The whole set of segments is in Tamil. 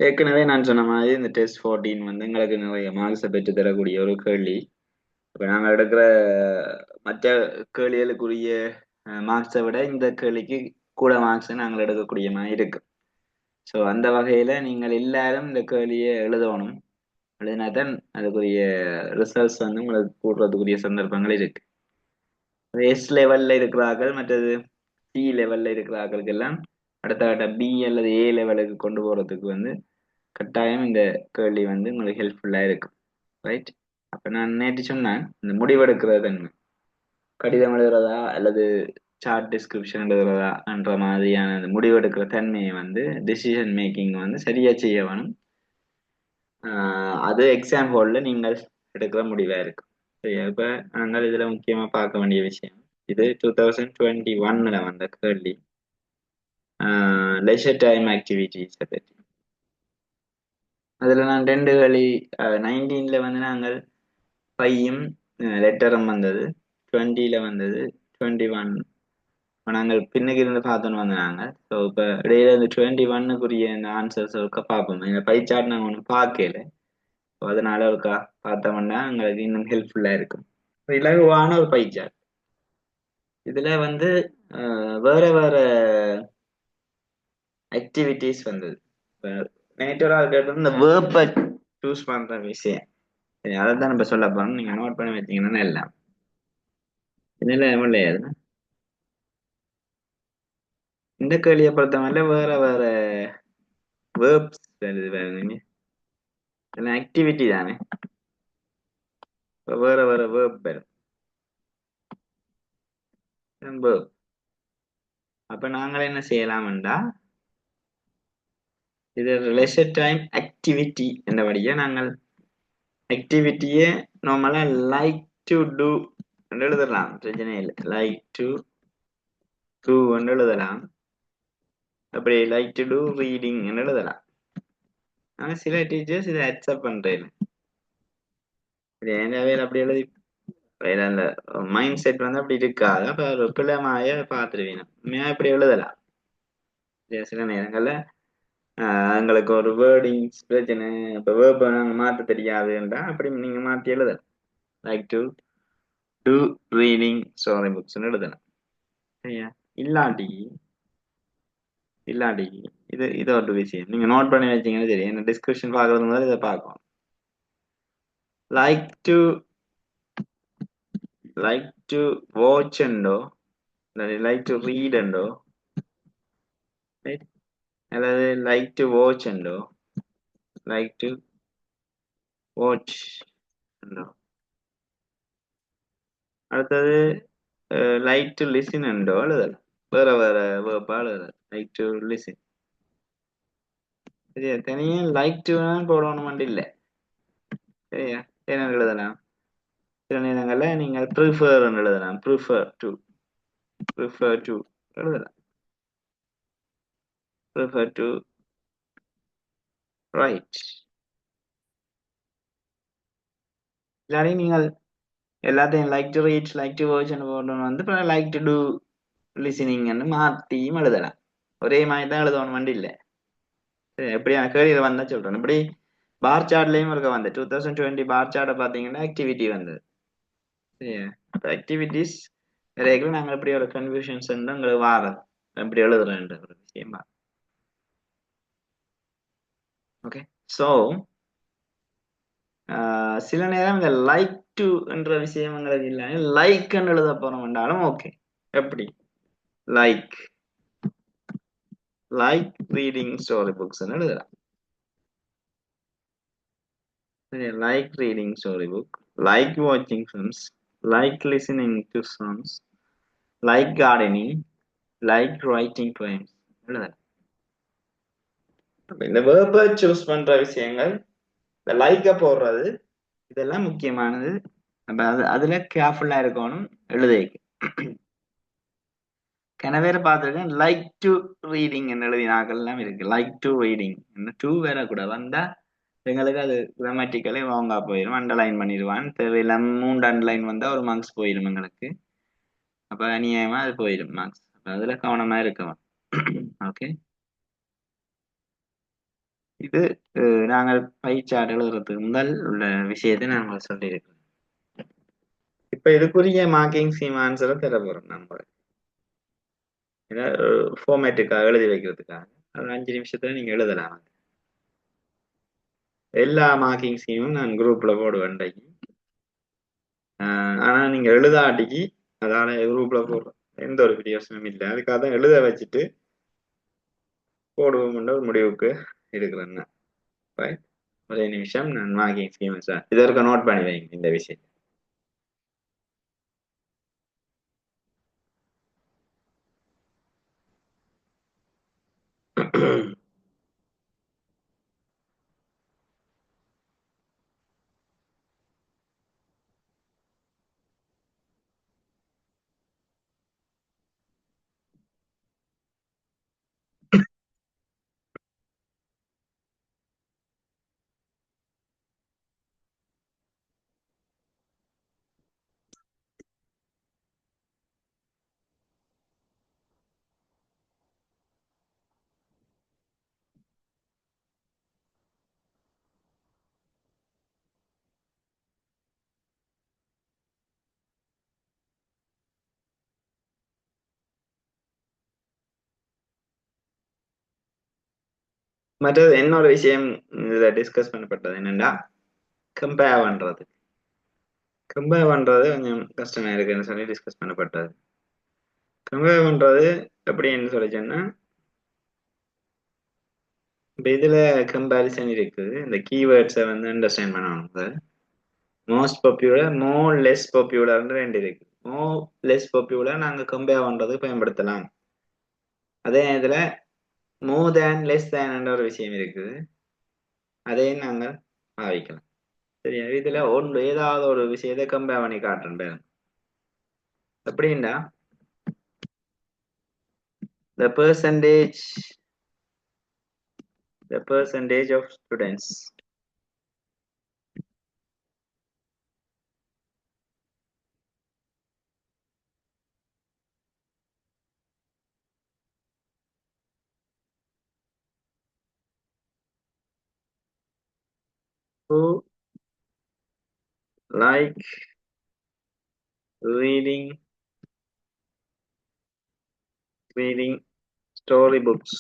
ஏற்கனவே நான் சொன்ன மாதிரி இந்த டெஸ்ட் 14 வந்து எங்களுக்கு நிறைய மார்க்ஸை பெற்று தரக்கூடிய ஒரு கேள்வி. இப்போ நாங்கள் எடுக்கிற மற்ற கேள்விகளுக்குரிய மார்க்ஸை விட இந்த கேள்விக்கு கூட மார்க்ஸ் நாங்கள் எடுக்கக்கூடிய மாதிரி இருக்கு. ஸோ அந்த வகையில நீங்கள் எல்லாரும் இந்த கேள்வியை எழுதணும். எழுதினா தான் அதுக்குரிய ரிசல்ட்ஸ் வந்து உங்களுக்கு கூடுறதுக்குரிய சந்தர்ப்பங்கள் இருக்கு. எஸ் லெவல்ல இருக்கிறார்கள், மற்றது சி லெவல்ல இருக்கிறார்களுக்கு எல்லாம் அடுத்த கட்ட பி அல்லது ஏ லெவலுக்கு கொண்டு போறதுக்கு வந்து கட்டாயம் இந்த கேள்வி வந்து உங்களுக்கு ஹெல்ப்ஃபுல்லா இருக்கும். ரைட். அப்ப நான் நேற்று சொன்னேன் இந்த முடிவெடுக்கிற தன்மை, கடிதம் எழுதுறதா அல்லது சார்ட் டிஸ்கிரிப்ஷன் எழுதுறதா என்ற மாதிரியான அந்த முடிவெடுக்கிற தன்மையை வந்து டிசிஷன் மேக்கிங் வந்து சரியா செய்ய வேணும். அது எக்ஸாம் ஹால்ல நீங்கள் எடுக்கிற முடிவா இருக்கும். சரியா? இப்ப நாங்கள் இதுல முக்கியமா பார்க்க வேண்டிய விஷயம் இது 2021 வந்த கேள்வி. லெஷர் டைம் ஆக்டிவிட்டிஸ் பற்றி. அதுல நான் ரெண்டு கேள்வி 19ல வந்து நாங்கள் பையும் லெட்டரும் வந்தது, 20ல வந்தது 21. நாங்கள் பின்னுக்கு இருந்து பார்த்தோன்னு வந்தாங்க. ஸோ இப்போ இடையில இந்த 21க்குரிய இந்த ஆன்சர்ஸ் ஒருக்கா பார்ப்போம். இந்த பை சார்ட் நாங்கள் ஒன்றும் பார்க்கல. ஸோ அதனால ஒருக்கா பார்த்தோம்னா எங்களுக்கு இன்னும் ஹெல்ப்ஃபுல்லாக இருக்கும். இலகுவான ஒரு பை சார்ட். இதுல வந்து வேற வேற ஆக்டிவிட்டிஸ் வந்தது. நேச்சுரலாக இருக்கிறது இந்த வேர்பை சூஸ் பண்ற விஷயம். சரி, அதை தான் நம்ம சொல்ல போறோம். நீங்க நோட் பண்ணி வச்சீங்கன்னா எல்லாம் இதெல்லாம் இல்லையாது. இந்த கேள்வியை பொறுத்தவரை வேற வேற வேர்ப்ஸ் வருது பாருங்க. இதெல்லாம் ஆக்டிவிட்டி தானே. வேற வேற வேர்ப் வரும். verb. அப்ப நாங்கள் என்ன செய்யலாம்டா, இது லெஷர் டைம் ஆக்டிவிட்டி என்றபடியே நாங்கள் ஆக்டிவிட்டியை நார்மலா லைக் டு டூ எழுதலாம். பிரச்சனை இல்லை. லைக் டு டூ எழுதலாம். அப்படி லைக் டு டூ ரீடிங் எழுதலாம். ஆனா சில டீச்சர்ஸ் இதை அக்செப்ட் பண்றேன். அப்படி எழுதி அந்த மைண்ட் செட் வந்து அப்படி இருக்காது. அப்ப ஒரு பிள்ளைமாய பார்த்துருவீங்க. உண்மையா இப்படி எழுதலாம். சில நேரங்கள்ல எங்களுக்கு ஒரு வேர்டிங்ஸ் பிரச்சனை, இப்போ வேர்பை நாங்கள் மாற்ற தெரியாதுன்றா அப்படி நீங்க மாற்றி எழுதலாம். Like to do reading story புக்ஸ்ன்னு எழுதலாம். சரியா? இல்லாட்டி இல்லாட்டி இது ஒரு விஷயம் நீங்க நோட் பண்ணி வச்சீங்கன்னா சரி. என்ன டிஸ்கிரிப்ஷன் பார்க்கறது முதல்ல இதை பார்க்கணும். லைக் டு வாட்ச் உண்டோ, லைக் டு ரீட் உண்டோ, அல்லது லைக் டு வாட்ச் உண்டோ, லைக் டு வாட்ச் உண்டோ. அடுத்தது லைக் டு லிசன் உண்டோ எழுதலாம். வேற வேற வேர்பா எழுதலாம். Like to listen. சரியா? தனியா லைக் டு போடணும் இல்லை. சரியா? என்ன எழுதலாம்? சில நேரங்கள்ல நீங்கள் ப்ரிஃபர் எழுதலாம். ப்ரிஃபர் டு எழுதலாம். Prefer to right. இல்லாட்டி நீங்கள் எல்லாத்தையும் like to read, like to watch போடணும் வந்து லைக் டு டூ லிசனிங் மாற்றியும் எழுதலாம். ஒரே மாதிரி தான் எழுதணும் இல்லை. சரி, எப்படி கேரியர் வந்தா சொல்றேன். இப்படி பார் சார்ட்லயும் இருக்க வந்து 2020 பார் சார்ட்டை பார்த்தீங்கன்னா ஆக்டிவிட்டி வந்தது. சரியா? ஆக்டிவிட்டிஸ் நிறைய நாங்கள் எப்படி ஒரு கன்ஃபியூஷன்ஸ் வந்து உங்களுக்கு வாரம் எப்படி எழுதுறேன்ற ஒரு விஷயமா. ஓகே. ஸோ சில நேரம் இந்த லைக் டு என்ற விஷயம் எங்களுக்கு இல்லை. லைக் எழுத போறோம் என்றாலும் ஓகே. எப்படி லைக் ரீடிங் ஸ்டோரி புக்ஸ் எழுதலாம். Like reading story book, like வாட்சிங் films, like listening to songs, like gardening, like writing poems எழுதலாம். இந்த வேர்பை சூஸ் பண்ற விஷயங்கள், இந்த லைக்க போடுறது, இதெல்லாம் முக்கியமானது. நம்ம அதுல கேர்ஃபுல்லா இருக்கணும் எழுதைக்கு. கனவேற பார்த்துருக்கேன் லைக் டு ரீடிங் எழுதினாக்கள் எல்லாம் இருக்கு. லைக் டு ரீடிங் டூ வேற கூட வந்தா எங்களுக்கு அது கிராமட்டிக்கலே ராங்கா போயிடும். அண்டர்லைன் பண்ணிடுவான். தேவையில்லாம 3 அண்டர்லைன் வந்தா ஒரு மார்க்ஸ் போயிடும் எங்களுக்கு. அப்ப அநியாயமா அது போயிடும் மார்க்ஸ். அப்ப அதுல கவனமா இருக்கணும். ஓகே. இது நாங்கள் பயிற்சியாட் எழுதுறதுக்கு முதல் உள்ள விஷயத்தை நாங்கள் சொல்லியிருக்கோம். இப்ப இதுக்குரிய மார்க்கிங் ஸ்கீம் ஆன்சரை தர போறோம் நம்ம. ஏன்னா ஃபார்மேட்டுக்காக எழுதி வைக்கிறதுக்காக அது 5 நிமிஷத்துல நீங்க எழுதலாம். எல்லா மார்க்கிங் ஸ்கீமும் நான் குரூப்ல போடுவேன் இன்றைக்கு. ஆனா நீங்க எழுதாட்டிக்கு அதால குரூப்ல போடுறோம் எந்த ஒரு பிரயோசனமும் இல்லை. அதுக்காக தான் எழுத வச்சுட்டு போடுவோம்ன்ற ஒரு முடிவுக்கு இருக்கிறேன். ஒரே நிமிஷம் நான் மார்க்கிங் ஸ்கீம் சார் இதற்கு நோட் பண்ணி வைங்க இந்த விஷயம். மற்றது இன்னொரு விஷயம் இதுல டிஸ்கஸ் பண்ணப்பட்டது என்னன்னா கம்பேர் பண்றது. கம்பேர் பண்றது கொஞ்சம் கஷ்டமா இருக்குன்னு சொல்லி டிஸ்கஸ் பண்ணப்பட்டது. கம்பேர் பண்றது எப்படின்னு சொல்லி சொன்னா இப்ப இதுல கம்பாரிசன் இருக்குது. இந்த கீவேர்ட்ஸை வந்து அண்டர்ஸ்டாண்ட் பண்ணணும். மோஸ்ட் பாப்புலர் மோர் லெஸ் பாப்புலர்னு ரெண்டு இருக்கு. மோர் லெஸ் பாப்புலர் நாங்க கம்பேர் பண்றது பயன்படுத்தலாம். அதே இதுல மோர் தேன் லெஸ் தேன் ஒரு விஷயம் இருக்குது. அதையும் நாங்க பாவிக்கலாம். சரியா? இதுல ஒன்று ஏதாவது ஒரு விஷயத்தை கம்பேர் பண்ணி காட்டுறேன். எப்படின்னா the percentage of students who like reading storybooks.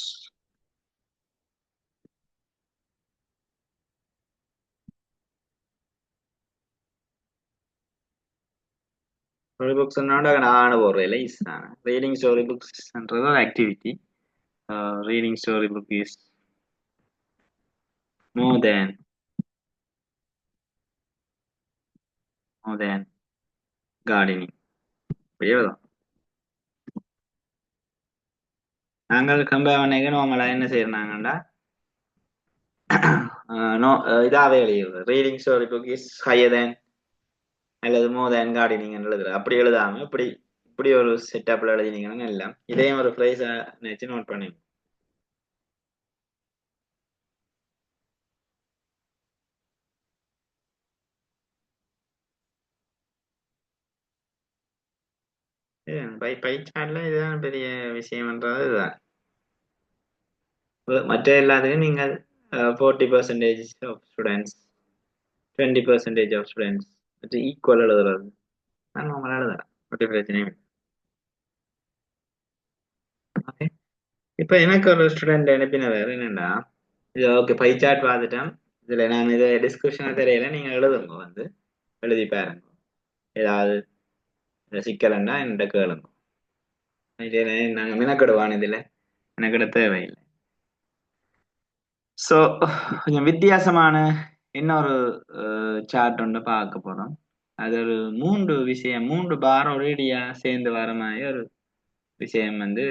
Storybooks நான் போடுறேன் is reading storybooks என்றது ஒரு activity. Reading storybook is more than gardening. புரியுதா? நாங்கள் கம்பேர் பண்ண நார்மலா என்ன செய்யறாங்கன்னா இதாவே எழுதிடுறது reading story book is higher than அல்லது மோர் தேன் கார்டனிங் எழுதுறது. அப்படி எழுதாம இப்படி இப்படி ஒரு செட்டப்ல எழுதினீங்கன்னா எல்லாம் இதையும் ஒரு பிரைஸ் நினைச்சு நோட் பண்ணி பைச்சாட்ல இதுதான் பெரிய விஷயம்ன்றது இதுதான். மற்ற எல்லாத்துக்கும் நீங்கள் 40% off students 20% off students equal எழுதுறது நார்மலா எழுதலாம். ஒரு பிரச்சனையும் ஓகே. இப்ப எனக்கு ஒரு ஸ்டூடெண்ட் அனுப்பின வேற என்னன்னா இது ஓகே பை சார்ட் பார்த்துட்டேன். இதுல நான் இதை டிஸ்கிரிப்ஷனை தெரியல நீங்க எழுதுங்க வந்து எழுதி பாருங்க. ஏதாவது சிக்கலன்னா என்கிட்ட கேளுங்க. இதுல நாங்க மினக்கெடுவான் இதுல மெனக்கெட தேவையில்லை. ஸோ கொஞ்சம் வித்தியாசமான இன்னொரு சார்ட் ஒன்று பார்க்க போறோம். அது ஒரு மூன்று பார் ஒரேடியா சேர்ந்து வர மாதிரி ஒரு விஷயம் வந்து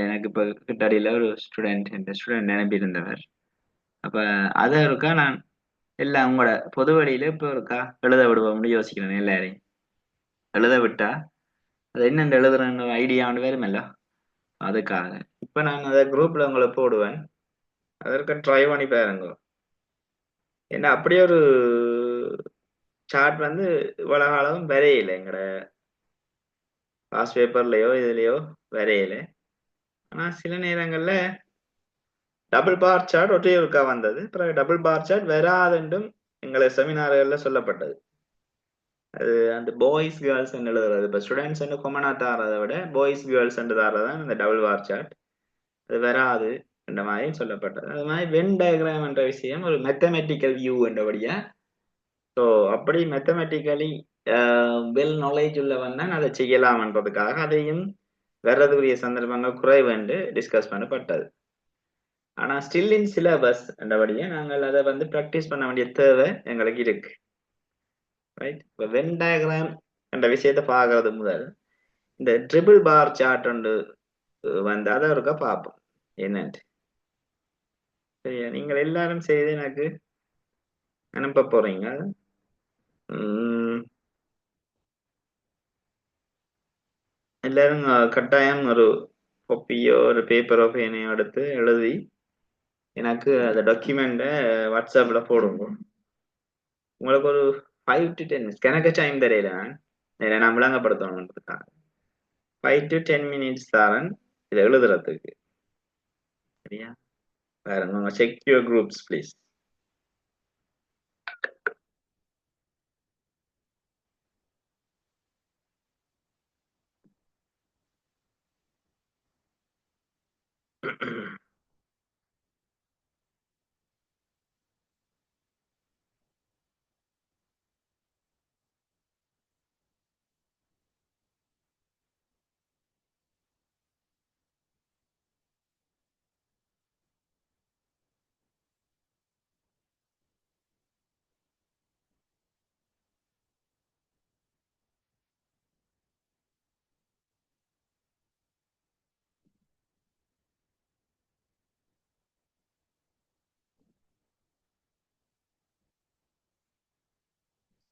எனக்கு இப்போ கிட்டடியில் ஒரு ஸ்டூடெண்ட் அனுப்பியிருந்தவர். அப்ப அதை இருக்கா நான் எல்லாம் உங்களோட பொது வழியில இப்போ இருக்கா எழுத விடுவோம்னு யோசிக்கிறேன். எல்லாரையும் எழுத விட்டா அது என்னென்று எழுதுறன்னு ஐடியா ஒன்று வருமல்ல. அதுக்காக இப்ப நான் அதை குரூப்ல உங்களை போடுவேன். அதற்கு ட்ரை பண்ணி பாருங்க. ஏன்னா அப்படியே ஒரு சார்ட் வந்து இவ்வளவு காலம் வரையில எங்கட பாஸ் பேப்பர்லயோ இதுலயோ வரையில. ஆனா சில நேரங்கள்ல டபுள் பார் சார்ட் ஒற்றை ஒருக்கா வந்தது. பிறகு டபுள் பார் சார்ட் வராதென்றும் எங்களை செமினார்கள்ல சொல்லப்பட்டது. அது அந்த பாய்ஸ் கேர்ள்ஸ் எழுதுறது, இப்போ ஸ்டூடெண்ட்ஸ் கொமனா தாரதை விட பாய்ஸ் கேர்ள்ஸ் தாரதான் இந்த டபுள் பார் சார்ட். அது வராது என்ற மாதிரி சொல்லப்பட்டது. அது மாதிரி வென் டயக்ராம் என்ற விஷயம் ஒரு மெத்தமெட்டிக்கல் வியூ என்றபடியா. ஸோ அப்படி மெத்தமெட்டிக்கலி வெல் நாலேஜ் உள்ளவன் தான் அதை செய்யலாம்ன்றதுக்காக அதையும் வர்றதுக்குரிய சந்தர்ப்பங்கள் குறைவு என்று டிஸ்கஸ் பண்ணப்பட்டது. ஆனா ஸ்டில் இன் சிலபஸ் என்றபடியே நாங்கள் அதை ப்ராக்டிஸ் பண்ண வேண்டிய தேவை எங்களுக்கு இருக்கு. ரைட். இப்போ வென் டயக்ராம் என்ற விஷயத்தை பார்க்கறது முதல் இந்த ட்ரிபிள் பார் சார்ட் ஒன்று அதை ஒருக்கா பார்ப்போம் என்னன்ட்டு. சரியா, நீங்கள் எல்லாரும் செய்து எனக்கு அனுப்ப போறீங்க. எல்லாரும் கட்டாயம் ஒரு காப்பியோ ஒரு பேப்பரோ பேனையோ எடுத்து எழுதி எனக்கு அந்த டாக்குமெண்ட்டை வாட்ஸ்அப்ல போடுங்க. உங்களுக்கு ஒரு 5 to 10 minutes கணக்கு டைம் தெரியல, நான் விளங்கப்படுத்தணுன்றதுக்காக 5 to 10 minutes தரேன் இதை எழுதுறதுக்கு. சரியா, பாருங்க, check your groups please.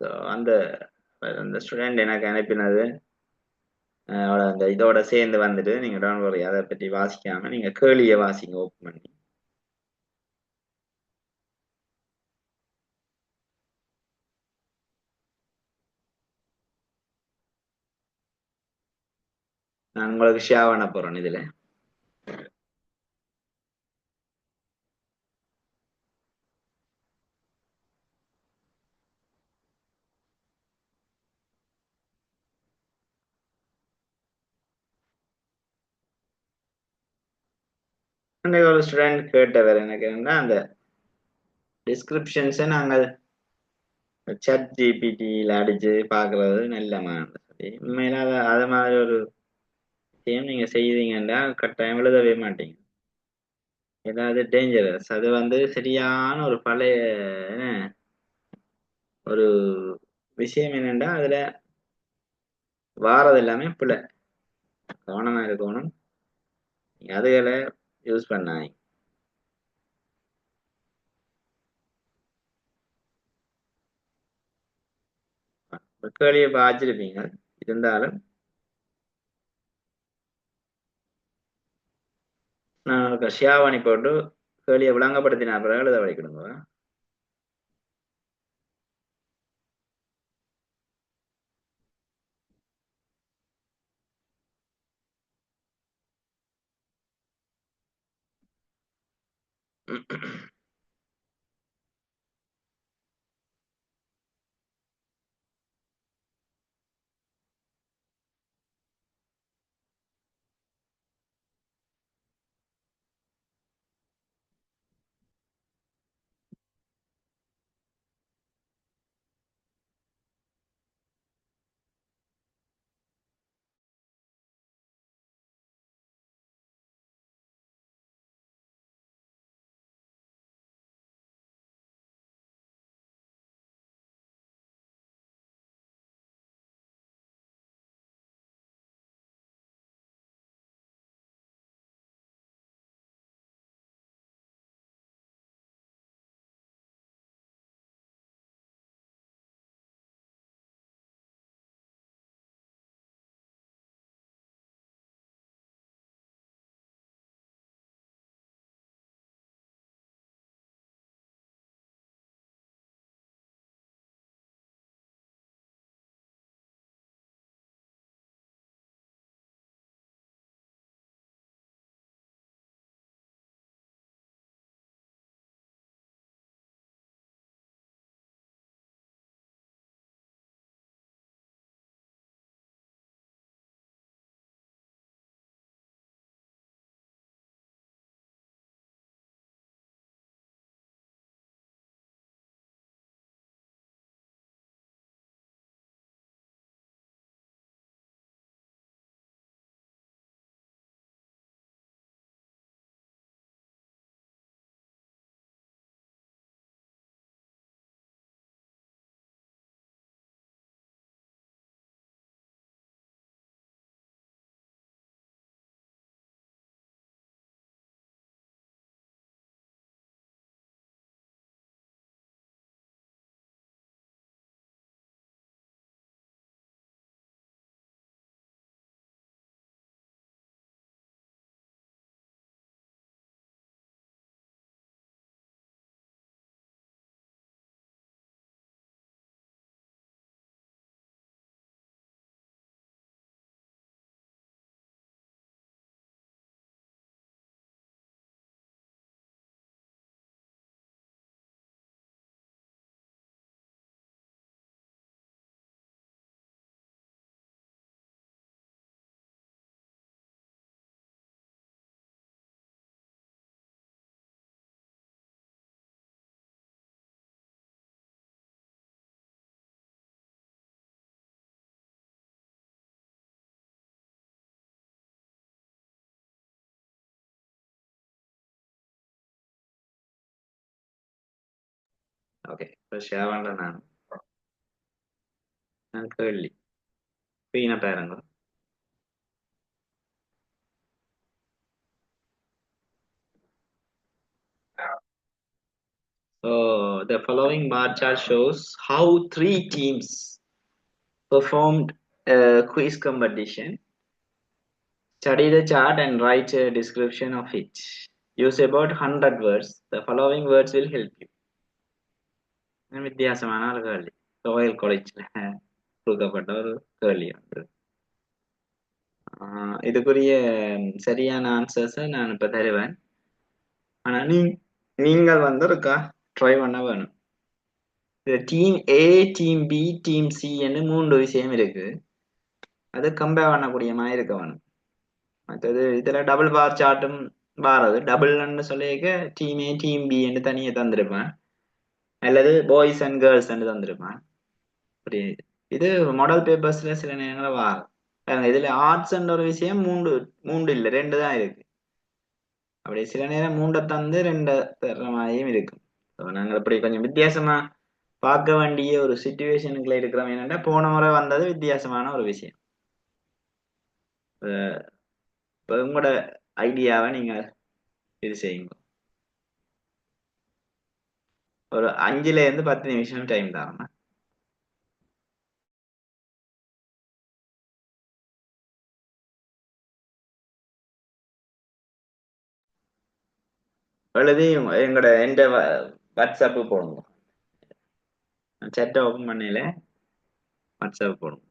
So அந்த அந்த ஸ்டூடெண்ட் எனக்கு அனுப்பினது அந்த இதோட சேர்ந்து வந்துட்டு நீங்க டவுன் வரி அதை பற்றி வாசிக்காம நீங்க கேளிய வாசிங்க ஓப்பன் பண்ணி. நான் உங்களுக்கு ஷேர் பண்ண போறேன் இதுல. அன்னைக்கு ஒரு ஸ்டூடெண்ட் கேட்டவர் எனக்கு என்ன அந்த டிஸ்கிரிப்ஷன்ஸை நாங்கள் சட் ஜிபிடியில் அடிச்சு பார்க்கறது நல்லமான்னு சொல்லி. உண்மையில அது மாதிரி ஒரு விஷயம் நீங்க செய்தீங்கன்னா கட்டாயம் எழுதவே மாட்டீங்க. ஏதாவது டேஞ்சரஸ். அது சரியான ஒரு பழைய ஒரு விஷயம் என்னன்னா அதுல வாரது எல்லாமே பிள்ளை. கவனமா இருக்கணும். நீங்க அதுகளை யூஸ் பண்ணாங்க. கேள்வியை பாய்ச்சிருப்பீங்க இருந்தாலும் நான் ஷியா பண்ணி போட்டு கேள்வியை விளங்கப்படுத்தின பிறகு எழுத வைக்கணுங்க. ஓகே, இப்போ ஷேர் பண்ணுறேன் நான் கேள்வி பீன பாருங்க. So the following bar chart shows how three teams performed a quiz competition. Study the chart and write a description of it. Use about 100 words. The following words will help you. வித்தியாசமான ஒரு கேள்வி. ராயல் காலேஜ்ல கொடுக்கப்பட்ட ஒரு கேள்வி வந்து இதுக்குரிய சரியான ஆன்சர்ஸை நான் இப்ப தருவேன். ஆனா நீங்கள் வந்து இருக்கா ட்ரை பண்ண வேணும். Team A, team B, team C என்று 3 விஷயம் இருக்கு. அது கம்பேர் பண்ணக்கூடிய மாதிரி இருக்க வேணும். மற்றது இதுல டபுள் பார் சார்ட்டும் பாரது டபுள்னு சொல்லியிருக்க டீம் ஏ டீம் பி என்று தனியே தந்திருப்பேன், அல்லது பாய்ஸ் அண்ட் கேர்ள்ஸ் என்று தந்திருப்பேன். அப்படி இது மாடல் பேப்பர்ஸ்ல சில நேரங்கள வாரம். இதுல ஆர்ட்ஸ் ஒரு விஷயம் மூன்று மூன்று இல்லை 2 தான் இருக்கு. அப்படி சில நேரம் 3 தந்து 2 தர்ற மாதிரியும் இருக்கும். நாங்கள் இப்படி கொஞ்சம் வித்தியாசமா பார்க்க வேண்டிய ஒரு சிச்சுவேஷனுக்குள்ள இருக்கிறோம். என்னன்னா போன முறை வந்தது வித்தியாசமான ஒரு விஷயம். உங்களோட ஐடியாவை நீங்க இது செய்யுங்க. ஒரு 5ல இருந்து 10 நிமிஷம் டைம் தாங்க. எழுதி எங்களோட எந்த வாட்ஸ்அப் போடுங்க. சேட்டை ஓபன் பண்ணல வாட்ஸ்அப் போடுங்க.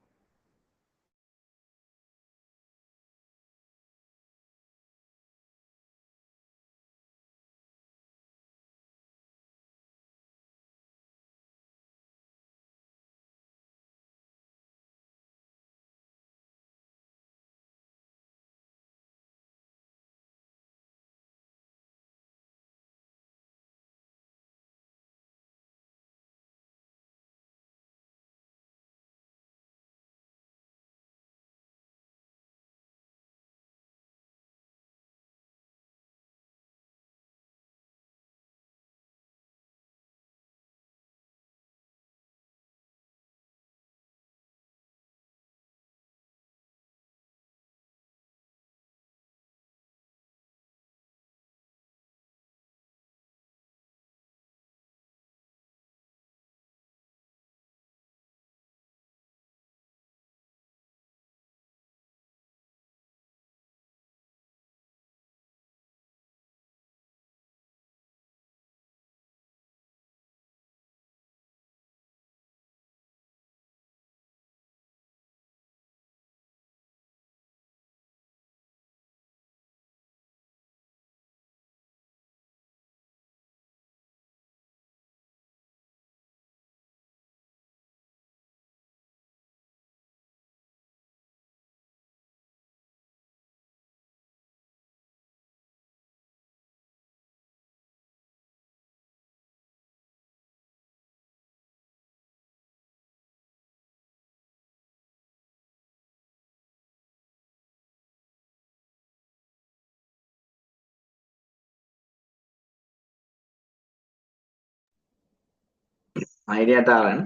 ஐடியா தான்.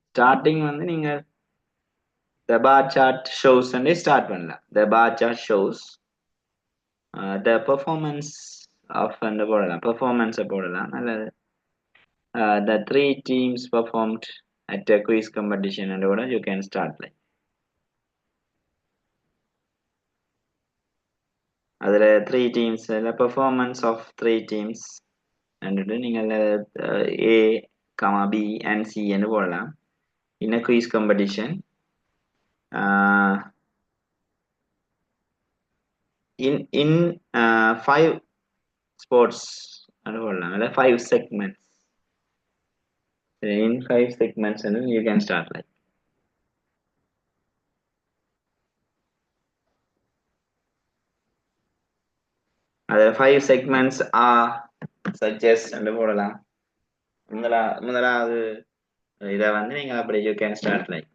ஸ்டார்டிங் வந்து நீங்க the bar chart shows and start பண்ணலாம். the bar chart shows the performance of போடலாம், பெர்ஃபார்மன்ஸை போடலாம், அல்லது the three teams performed at a quiz competition and கூட you can start like. அதுல 3 teams performance of 3 teams நீங்கள் A, B and C என்று போடலாம். in a quiz competition in 5 sports என்று போடலாம், அல்ல 5 segments. in 5 segments and you can start like. அதுல 5 segments are suggest என்று போடலாம். முதலாவது இத வந்து நீங்க அப்படி you can start like.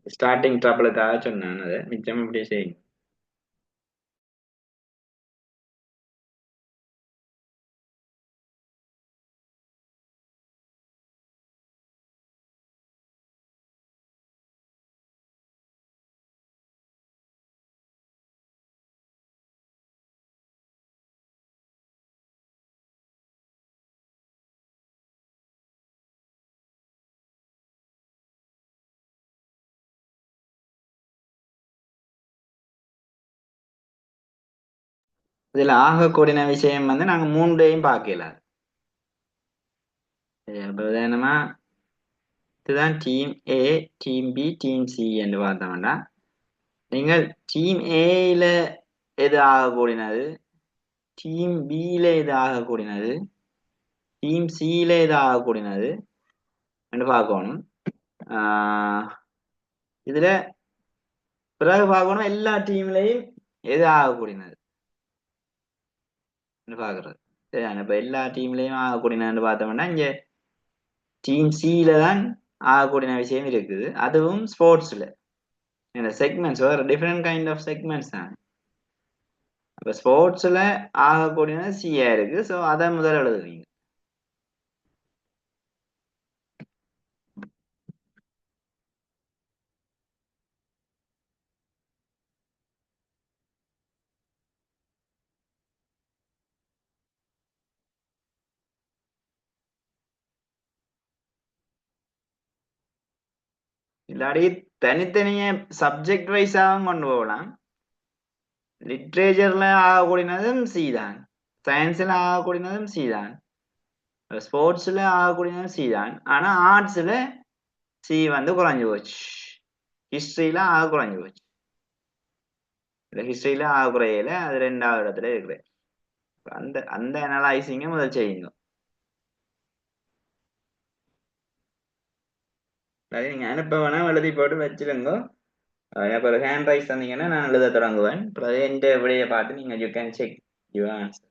Starting ட்ரபிளுக்காக சொன்னேன் அதை மிச்சம் இப்படியே செய்யுங்க. இதுல ஆக கூடின விஷயம் வந்து நாங்க மூன்றையும் பார்க்கல. இப்ப உதாரணமா இதுதான் team A, team B, team C என்று பார்த்தோம்னா நீங்கள் டீம் ஏல எது ஆகக்கூடியது, டீம் பியில எது ஆகக்கூடியது, டீம் சியில எது ஆகக்கூடியது என்று பார்க்கணும். இதுல பிறகு பார்க்கணும் எல்லா டீம்லயும் எது ஆகக்கூடியது பாக்குறது. சரி, இப்ப எல்லா டீம்லயும் ஆகக்கூடியது பார்த்தோம்னா இங்க டீம் சியில தான் ஆகக்கூடிய விஷயம் இருக்குது. அதுவும் ஸ்போர்ட்ஸ்ல இந்த செக்மெண்ட்ஸ் வேற டிஃப்ரெண்ட் கைண்ட் ஆஃப் செக்மெண்ட்ஸ் தான். அப்ப ஸ்போர்ட்ஸ்ல ஆகக்கூடியது சியா இருக்கு. ஸோ அதை முதல் எழுதுவீங்க. இல்லாடி தனித்தனிய சப்ஜெக்ட் வைஸாகவும் கொண்டு போகலாம். லிட்ரேச்சர்ல ஆகக்கூடியதும் சி தான், சயின்ஸ்ல ஆகக்கூடியதும் சி தான், ஸ்போர்ட்ஸ்ல ஆகக்கூடியதும் சி தான். ஆனா ஆர்ட்ஸ்ல சி வந்து குறைஞ்சு போச்சு, ஹிஸ்டரியில ஆக குறைஞ்சு போச்சு. இந்த ஹிஸ்டரியில ஆக குறையில அது 2வது இடத்துல இருக்குது. அந்த அந்த அனலைசிங்க முதல் செய்யுங்க. அதாவது நீங்க அனுப்ப வேணா எழுதி போட்டு வச்சிருங்க. எனக்கு ஒரு ஹேண்ட் ரைஸ் தந்தீங்கன்னா நான் எழுத தொடங்குவேன். அப்புறம் எந்த விடையை பார்த்து நீங்க you can check your answer.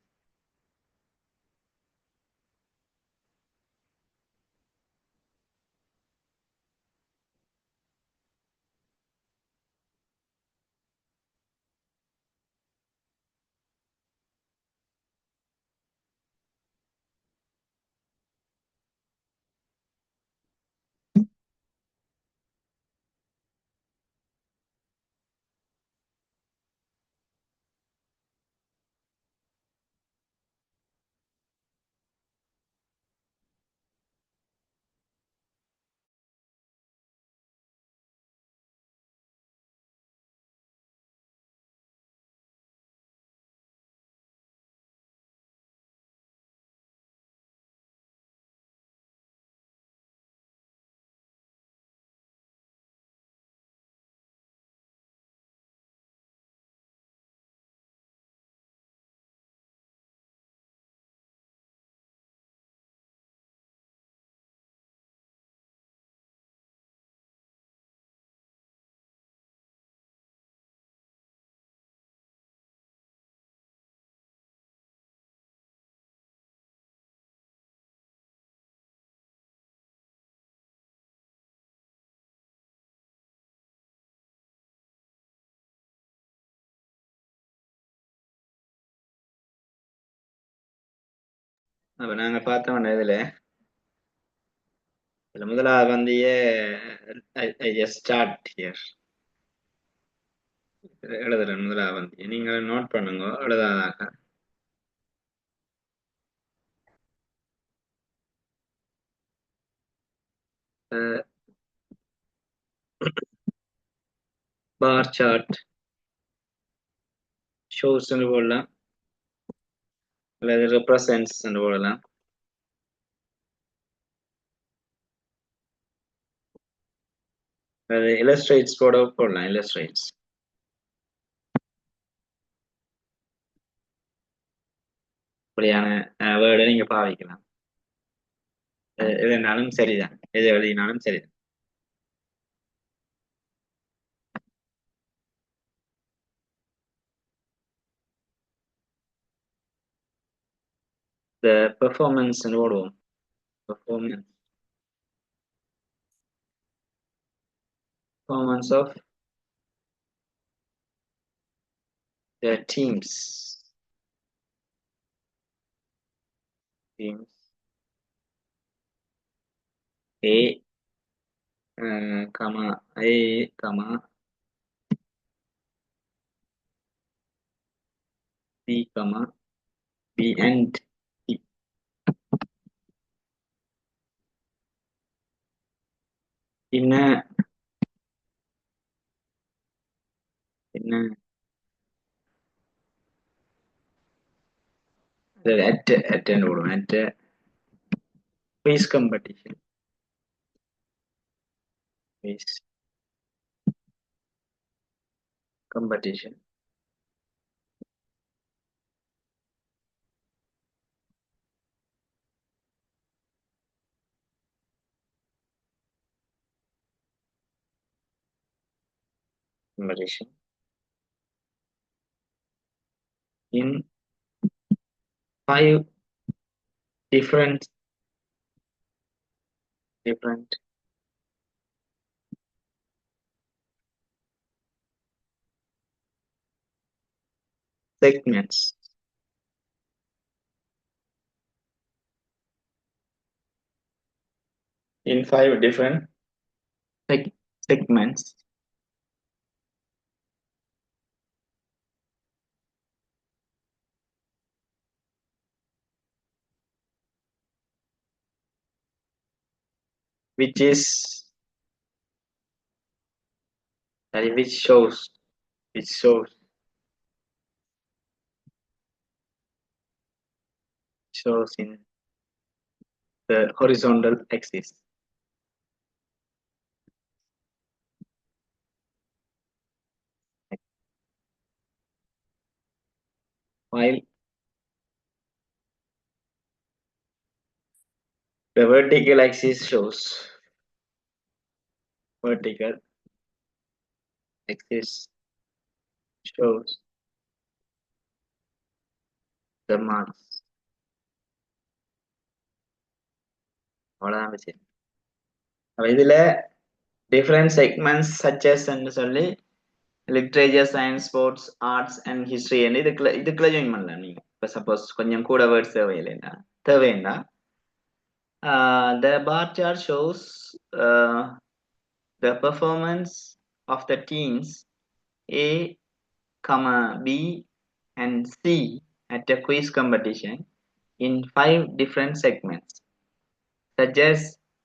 அப்ப நாங்க பார்த்தோம் இதுல இதுல முதலாவது வந்து ஸ்டார்ட் ஹியர் எழுதுறேன். முதலாவது வந்து நீங்க நோட் பண்ணுங்க எழுதாதாக. பார் சார்ட் ஷோஸ் போடலாம், அல்லது ரெப்ரசன்ட்ஸ் போடலாம். அது இல்லஸ்ட்ரேட்ஸ் போடலாம். இல்லஸ்ட்ரேட்ஸ் அப்படியான வேர்டை நீங்க பாவிக்கலாம். எதுனாலும் சரிதான், எது எழுதினாலும் சரிதான். இந்த பெர்ஃபார்மன்ஸ் போடுவோம். Performance performance of the teams A, comma A, comma B, comma B and C. In a at quiz competition. Quiz competition. Competition in 5 different segments. In 5 different segments, which is which shows in the horizontal axis, while the vertical axis shows the marks. அவ்வளவுதான் விஷயம். அப்ப இதுல டிஃபரெண்ட் செக்மெண்ட்ஸ் சச்சஸ் சொல்லி literature, science, sports, arts and history இதுக்குள்ள ஜாயின் பண்ணலாம் நீங்க. இப்ப சப்போஸ் கொஞ்சம் கூட வேர்ட்ஸ் தேவைன்னா the bar chart shows the performance of the teams A, B and C at a quiz competition in 5 different segments such as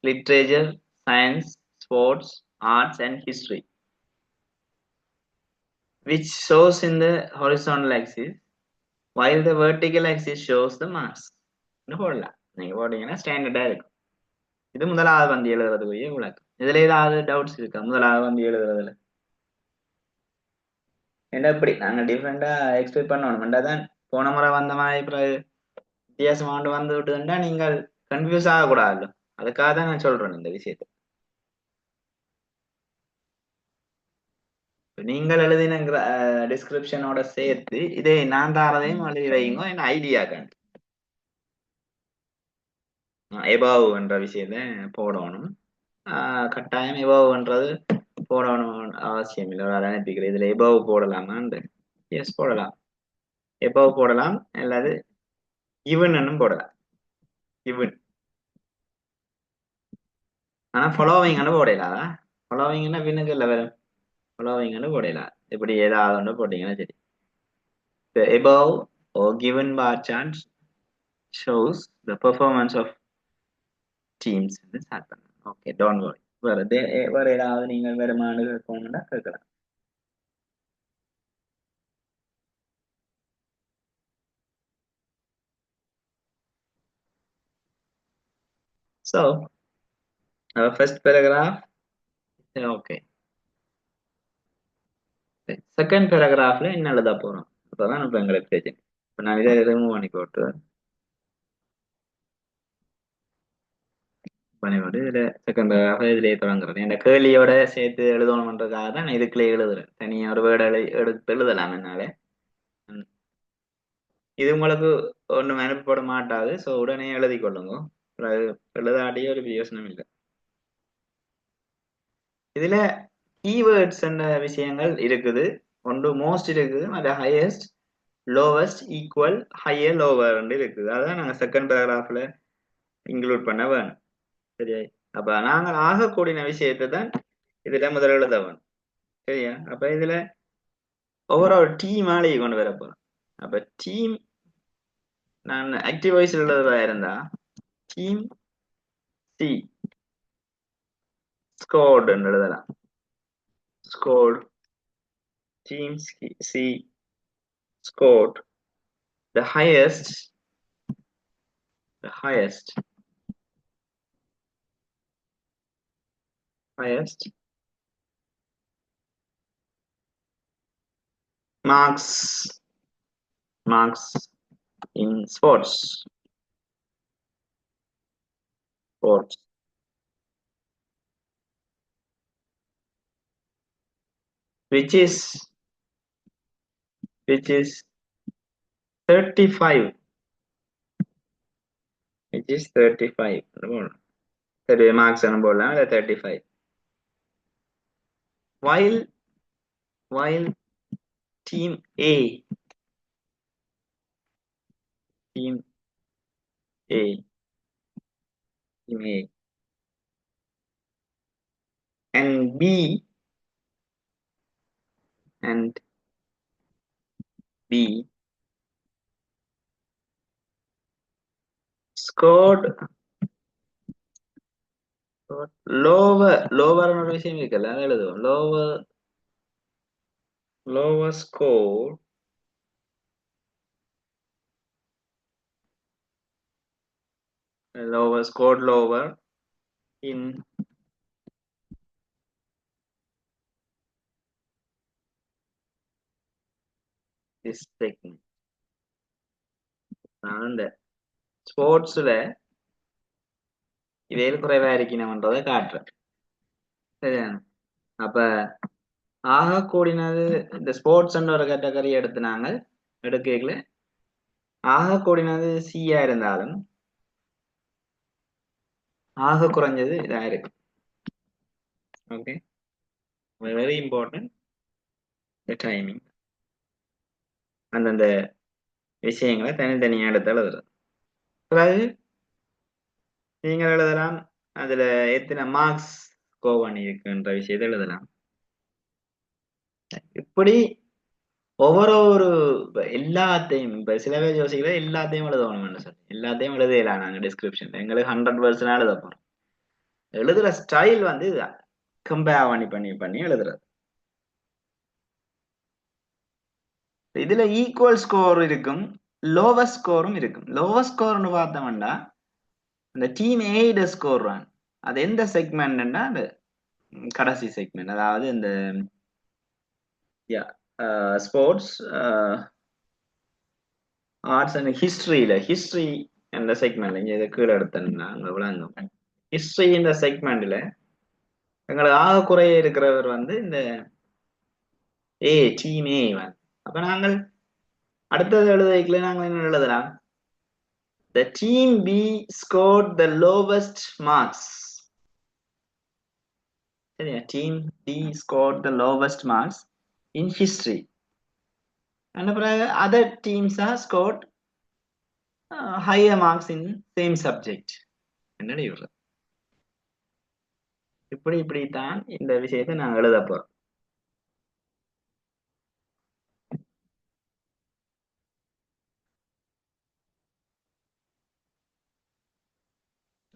literature, science, sports, arts and history, which shows in the horizontal axis while the vertical axis shows the marks. போடலாம். நீங்க போட்டீங்கன்னா ஸ்டாண்டர்டா இருக்கும். இது முதலாவது வந்து எழுதுறதுக்குரிய விளக்கம். இதுல ஏதாவது டவுட்ஸ் இருக்கா முதலாவது வந்து எழுதுறதுல? ஏன்னா இப்படி நாங்க டிஃப்ரெண்டா எக்ஸ்பெக்ட் பண்ணணும். தான் போன முறை வந்த மாதிரி பிறகு வித்தியாசமாண்டு வந்து விட்டுதுண்டா நீங்கள் கன்ஃபியூஸ் ஆகக்கூடாது. அதுக்காக தான் நான் சொல்றேன் இந்த விஷயத்த. நீங்கள் எழுதின டிஸ்கிரிப்ஷனோட சேர்த்து இதை நான் தாரதையும் எழுதி வைங்க. என்ன ஐடியா கண்டு எபாவ் என்ற விஷயத்த போடணும். கட்டாயம் எபாவ்ன்றது போடணும் அவசியம் இல்லை. ஒரு அனுப்பிக்கிறேன். இதுல எபாவ் போடலாமான்னு. எஸ் போடலாம். எபாவ் போடலாம். அல்லது இவன் போடலாம். இவன் ஆனா ஃபாலோவிங் போடலாதா? ஃபாலோவிங்னா பின்னுக்கு இல்லை வரும். ஃபாலோவிங் போடலாம். இப்படி ஏதாவது ஒன்று போட்டீங்கன்னா சரி. The above or given bar chart shows the performance of teams in this happen. Okay, don't worry. வேற ஏதாவது நீங்கள் வருமானு கேட்கணும்னா கேட்கலாம். So our first paragraph, okay. Second பேராகிராஃப்ல என்ன எழுத போறோம்? அப்பதான் இப்ப எங்களுக்கு தெரியும். இப்ப நான் இதை ரிமூவ் பண்ணி போட்டு பண்ணிவிட்டு இதுல செகண்ட் பேராகிராஃப் இதுலயே தொடங்குறது. இந்த கேள்வியோட சேர்த்து எழுதணும்ன்றதுக்காக தான் நான் இதுக்குள்ளே எழுதுறேன். தனியா ஒரு வேர்டு எடுத்து எழுதலாம் என்னால. இது உங்களுக்கு ஒன்றும் அனுப்பப்பட மாட்டாது. ஸோ உடனே எழுதி கொள்ளுங்க. எழுதாடிய ஒரு யோசனம் இல்லை. இதுல கீவேர்ட்ஸ் என்ற விஷயங்கள் இருக்குது. ஒன்று மோஸ்ட் இருக்குது, அது highest, lowest, equal, higher, lower இருக்குது. அதான் நாங்கள் செகண்ட் பேராகிராஃப்ல இன்க்ளூட் பண்ண வேணும். சரியா? அப்ப நாங்கள் ஆகக்கூடிய விஷயத்தை தான் இதுல முதல்ல எழுத வேணும். சரியா? அப்ப இதுல ஓவரால் டீம் ஆளையை கொண்டு வர போறோம். அப்ப டீம் நான் ஆக்டிவ் வாய்ஸ் எழுதுறதா இருந்தா டீம் சி ஸ்கோர்டு எழுதலாம். Scored, team C scored the highest marks in sports, which is 35, which is 35 30 marks ആണ് போடலாம், 35. while team A and B scored lower ஒரு விஷயம் இருக்குல்ல, அதை எழுதுவோம். lower score scored lower in this segment. அந்த ஸ்போர்ட்ஸ்ல இவையில் குறைவாயிருக்கணும்ன்றதை காட்டுறேன். சரியா? அப்ப ஆக கூடினது இந்த ஸ்போர்ட்ஸ் ஒரு கேட்டகரி எடுத்துனாங்க. எடுக்கல ஆக கூடினது சியா இருந்தாலும் ஆக குறைஞ்சது இதா இருக்கு. Okay, very important timing. அந்தந்த விஷயங்களை தனித்தனியா எடுத்து எழுதுறது. பிறகு நீங்கள் எழுதலாம் அதுல எத்தனை மார்க்ஸ் ஸ்கோர் பண்ணியிருக்குன்ற விஷயத்தை எழுதலாம். இப்படி ஒவ்வொரு எல்லாத்தையும் இப்ப சில பேர் யோசிக்கிற எல்லாத்தையும் எழுதணும் சார், எல்லாத்தையும் எழுதலாம். நாங்க டிஸ்கிரிப்ஷன் எங்களுக்கு 100% எழுத போறோம். எழுதுற ஸ்டைல் வந்து இதுதான், கம்பேர் பண்ணி எழுதுறது. இதுல ஈக்குவல் ஸ்கோர் இருக்கும், லோவர் ஸ்கோரும் இருக்கும். லோவர் ஸ்கோர்னு பார்த்தோம்னா இந்த டீம் ஏட ஸ்கோர் அது எந்த செக்மெண்ட்னா அந்த கடைசி செக்மெண்ட், அதாவது இந்த ஸ்போர்ட்ஸ், ஆர்ட்ஸ் அண்ட் ஹிஸ்டரி என்ற செக்மெண்ட். இங்க இதை கீழே எடுத்தோம்னா அங்க விளங்கும். ஹிஸ்டரி இந்த செக்மெண்ட்ல எங்களுக்கு ஆக குறைய இருக்கிறவர் வந்து இந்த டீம் ஏ. அப்ப நாங்கள் அடுத்தது எழுதிக்கல, நாங்கள் என்ன எழுதலாம்? The team B scored the lowest marks. சரியா? Team B scored the lowest marks in history. And other teams have scored higher marks in same subject. என்னடி சொல்ற? இப்படித்தான் இந்த விஷயத்தை நாங்கள் எழுத போறோம்.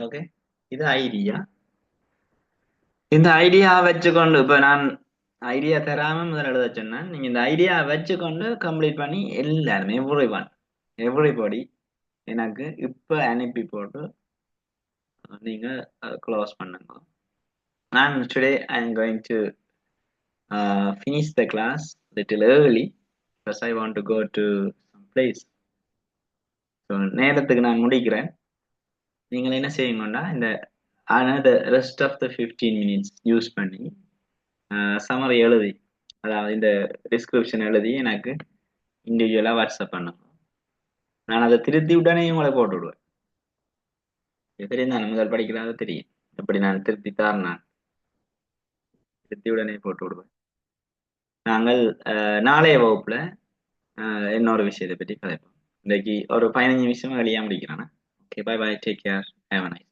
ஓகே, இது ஐடியா. இந்த ஐடியா வச்சுக்கொண்டு இப்ப நான் ஐடியா தராம முதல் எழுத சொன்னேன். நீங்க இந்த ஐடியா வச்சுக்கொண்டு கம்ப்ளீட் பண்ணி எல்லாருமே எவ்ரிபடி எனக்கு இப்ப அனுப்பி போட்டு நீங்க க்ளோஸ் பண்ணுங்க. நான் today I am going to finish the class little early because I want to go to some place. So நேரத்துக்கு நான் முடிக்கிறேன். நீங்கள் என்ன செய்யுங்கன்னா இந்த the rest of the 15 minutes use பண்ணி சம்மரி எழுதி, அதாவது இந்த டிஸ்கிரிப்ஷன் எழுதி எனக்கு இண்டிவிஜுவலா வாட்ஸ்அப் பண்ணுங்க. நான் அதை திருத்தி உடனே உங்களை போட்டு விடுவேன். தெரியும் தான், முதல் படிக்கிறாத தெரியும் எப்படி நான் திருத்தி தாருனான். திருப்தியுடனே போட்டு விடுவேன். நாங்கள் நாளைய வகுப்புல இன்னொரு விஷயத்தை பற்றி கதைப்போம். இன்னைக்கு ஒரு 15 நிமிஷம் வெளியே முடிக்கிறானா. Okay, bye bye, take care, have a nice